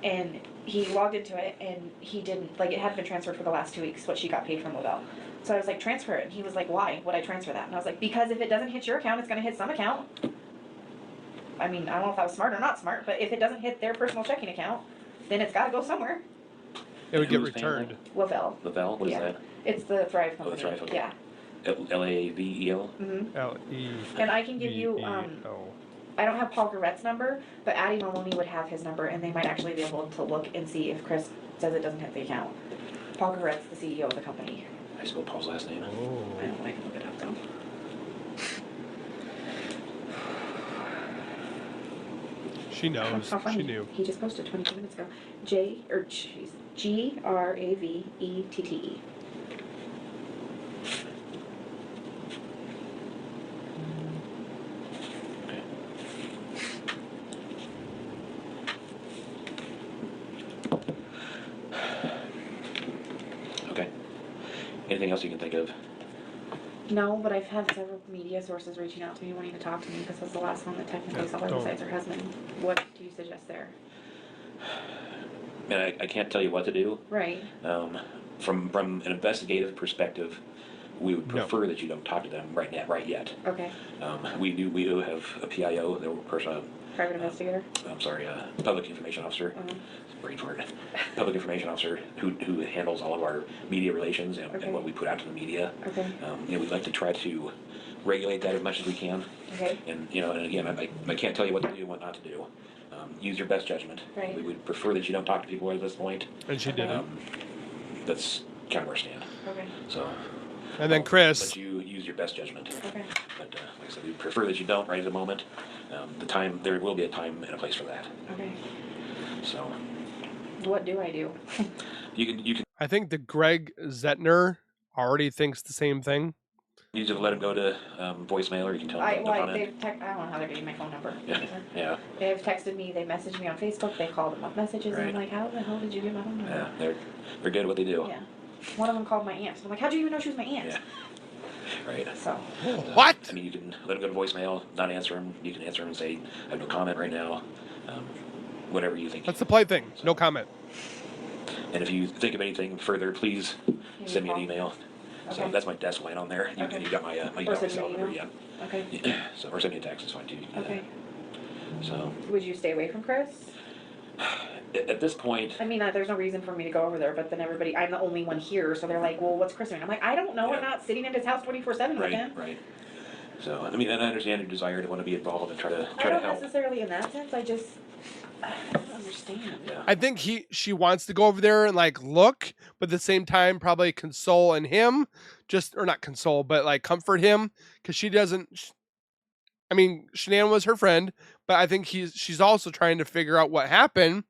And he logged into it and he didn't, like, it hadn't been transferred for the last 2 weeks, what she got paid from Lavelle. So I was like, "Transfer it." And he was like, "Why would I transfer that?" And I was like, "Because if it doesn't hit your account, it's going to hit some account." I mean, I don't know if that was smart or not smart, but if it doesn't hit their personal checking account, then it's got to go somewhere. It would get Who's paying returned. Lavelle. Lavelle, what is Yeah. that? It's the Thrive company. Oh, the Thrive, okay. Yeah. Lavel? Mm-hmm. L-E. And I can give you, V-E-O. I don't have Paul Garrett's number, but Addie Maloney would have his number, and they might actually be able to look and see if Chris says it doesn't hit the account. Paul Garrett's the CEO of the company. I spelled Paul's last name. I Oh. don't know, I can look it up though. She knows. How funny. She knew. He just posted 22 minutes ago. Gravette. else you can think of? No, but I've had several media sources reaching out to me wanting to talk to me because that's the last one that technically saw her besides her husband. What do you suggest there? And I can't tell you what to do. Right. From an investigative perspective, we would No. prefer that you don't talk to them right yet. Okay. We do have a PIO, the person. Private investigator. I'm sorry, public information officer. Uh-huh. Brain fart. Public information officer who handles all of our media relations and, Okay. and what we put out to the media. Okay. We'd like to try to regulate that as much as we can. Okay. And and again, I can't tell you what to do and what not to do. Use your best judgment. Right. We would prefer that you don't talk to people at this point. And she didn't. That's kind of our stand. Okay. So. And then Chris. But you use your best judgment. Okay. But like I said, we prefer that you don't right at the moment. There will be a time and a place for that. Okay. So. What do I do? You can I think the Greg Zentner already thinks the same thing. use it to let him go to voicemail, or you can tell him I to don't comment. know how they're getting my phone number. Yeah. They've texted me, they messaged me on Facebook, they called them with messages, and I'm Right. like, how the hell did you get my phone number? Yeah. They're good at what they do. Yeah. One of them called my aunt. I'm like, how'd you even know she was my aunt? Yeah. Right. So. What? I mean, you can let him go to voicemail, not answer him. You can answer him and say, I have no comment right now. Whatever you think. That's the polite thing. No comment. And if you think of anything further, please send me an email. So Okay. that's my desk line on there. You Okay. got my Or my send me cell an number, email? yeah. Okay. So, or send me a text, it's fine too. You can do Okay. that. So, Would you stay away from Chris? at this point, I mean, there's no reason for me to go over there, but then I'm the only one here, so they're like, well, what's Chris doing? I'm like, I don't know, Yeah. I'm not sitting at his house 24/7 with him. right. So, I mean, and I understand your desire to want to be involved and try I to don't help. necessarily in that sense, I don't understand. Yeah. I think she wants to go over there and like look, but at the same time probably console in him, or not console, but like comfort him because she doesn't. I mean, Shanann was her friend, but I think she's also trying to figure out what happened,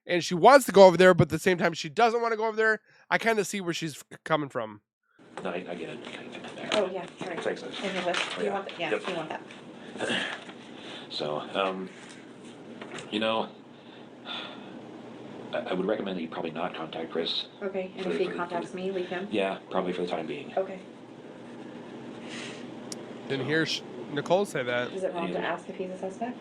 and she wants to go over there, but at the same time she doesn't want to go over there. I kind of see where she's coming from. No, I get it. Oh, yeah, sorry. Thanks. In your list, Oh, you yeah. want that? Yeah, Yep. you want that. So, I would recommend that you probably not contact Chris. Okay, and if he contacts me, leave him? Yeah, probably for the time being. Okay. Didn't hear Nicole say that. Is it wrong to ask if he's a suspect?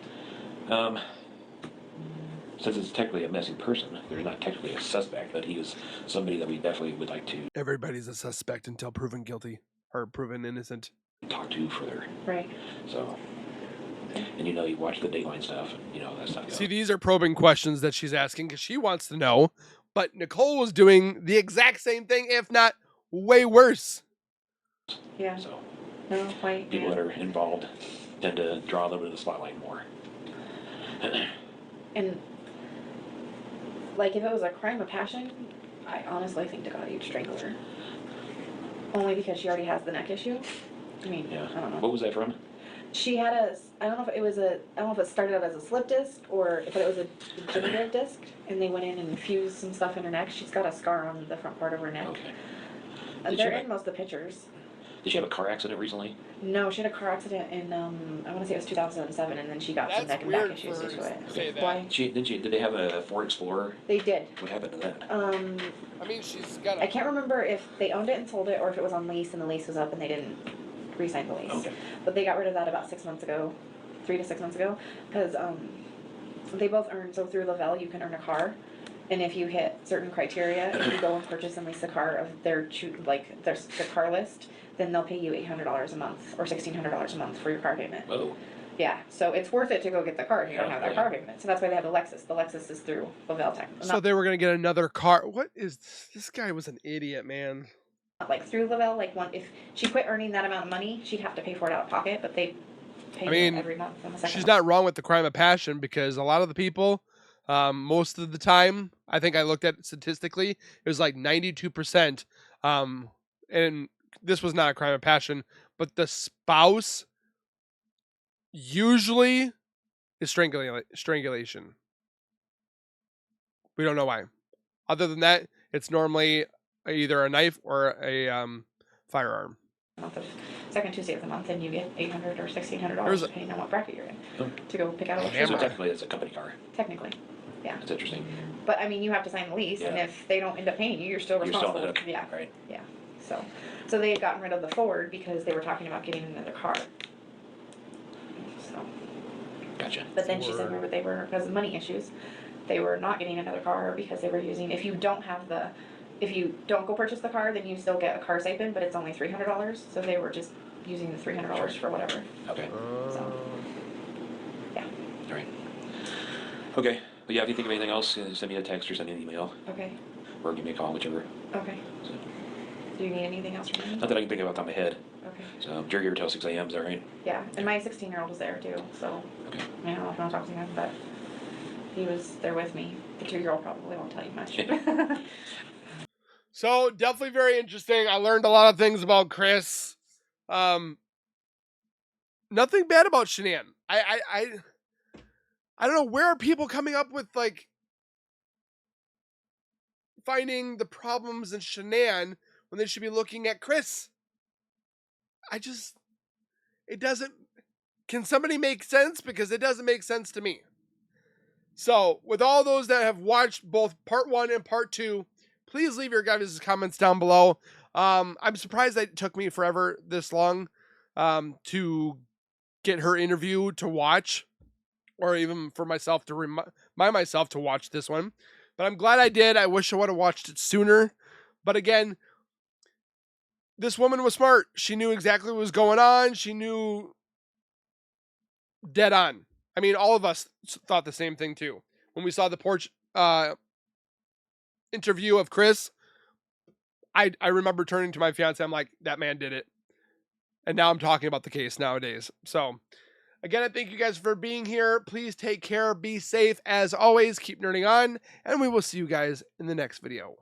Since it's technically a missing person, there's not technically a suspect, but he was somebody that we definitely would like to Everybody's a suspect until proven guilty or proven innocent. talk to further. Right. So, and you watch the Dateline stuff, and that stuff. See, these are probing questions that she's asking because she wants to know, but Nicole was doing the exact same thing, if not way worse. Yeah. So, No, quite. people Yeah. that are involved tend to draw them to the spotlight more. And, like, if it was a crime of passion, I honestly think to God you'd strangle her. Only because she already has the neck issue. I mean, Yeah. I don't know. What was that from? She had I don't know if it started out as a slip disc but it was a degenerative disc, and they went in and fused some stuff in her neck. She's got a scar on the front part of her neck. Okay. And Did they're she- in most of the pictures. Did she have a car accident recently? No, she had a car accident in, I want to say it was 2007, and then she got some That's neck and back weird issues for due her to it. to say that. Why? Did they have a Ford Explorer? They did. What happened to that? I mean, she's got I can't remember if they owned it and sold it, or if it was on lease and the lease was up and they didn't re-sign the lease. Okay. But they got rid of that about 6 months ago, 3 to 6 months ago, because they both earn, so through Lavelle you can earn a car, and if you hit certain criteria, if you go and purchase and lease a car of their car list, then they'll pay you $800 a month or $1,600 a month for your car payment. Oh. Yeah, so it's worth it to go get the car if you don't Yeah, have that yeah. car payment. So that's why they have the Lexus. The Lexus is through Lavelle Tech. So they were gonna get another car. What is this guy? Was an idiot, man. Not like through Lavelle, if she quit earning that amount of money, she'd have to pay for it out of pocket, but they pay I mean, her every month on the second She's month. not wrong with the crime of passion because a lot of the people, most of the time, I think I looked at it statistically, it was like 92%. And this was not a crime of passion, but the spouse usually is strangulation. We don't know why. Other than that, it's normally either a knife or a firearm. Month of second Tuesday of the month, and you get $800 or $1,600 There's a- depending on what bracket you're in Oh. to go pick out a Oh, luxury damn So it. car. technically, it's a company car. Technically, yeah. That's interesting. But I mean, you have to sign the lease, and Yeah. if they don't end up paying you, you're still You're still on responsible. the hook. Yeah, Right. yeah. So, So they had gotten rid of the Ford because they were talking about getting another car. So, Gotcha. but then she said, remember, they were, because of money issues, they were not getting another car because they were using, if you don't go purchase the car, then you still get a car stipend, but it's only $300. So they were just using the $300 for whatever. Okay. So, yeah. All right. Okay. But yeah, if you think of anything else, send me a text or send me an email. Okay. Or give me a call, whichever. Okay. So, Do you need anything else from me? not that I can think of off the top of my head. Okay. So, jury here till 6 a.m., is that right? Yeah, and my 16-year-old was there too, so Okay. I don't know if I'll talk to him, but he was there with me. The 2-year-old probably won't tell you much. So definitely very interesting. I learned a lot of things about Chris. Nothing bad about Shanann. I don't know, where are people coming up with like finding the problems in Shanann when they should be looking at Chris? It doesn't. Can somebody make sense? Because it doesn't make sense to me. So, with all those that have watched both part 1 and part 2, please leave your guys' comments down below. I'm surprised that it took me forever this long to get her interview to watch, or even for myself to remind myself to watch this one. But I'm glad I did. I wish I would have watched it sooner. But again, this woman was smart. She knew exactly what was going on. She knew dead on. I mean, all of us thought the same thing too. When we saw the porch interview of Chris, I remember turning to my fiance. I'm like, that man did it. And now I'm talking about the case nowadays. So, again, I thank you guys for being here. Please take care. Be safe. As always, keep nerding on. And we will see you guys in the next video.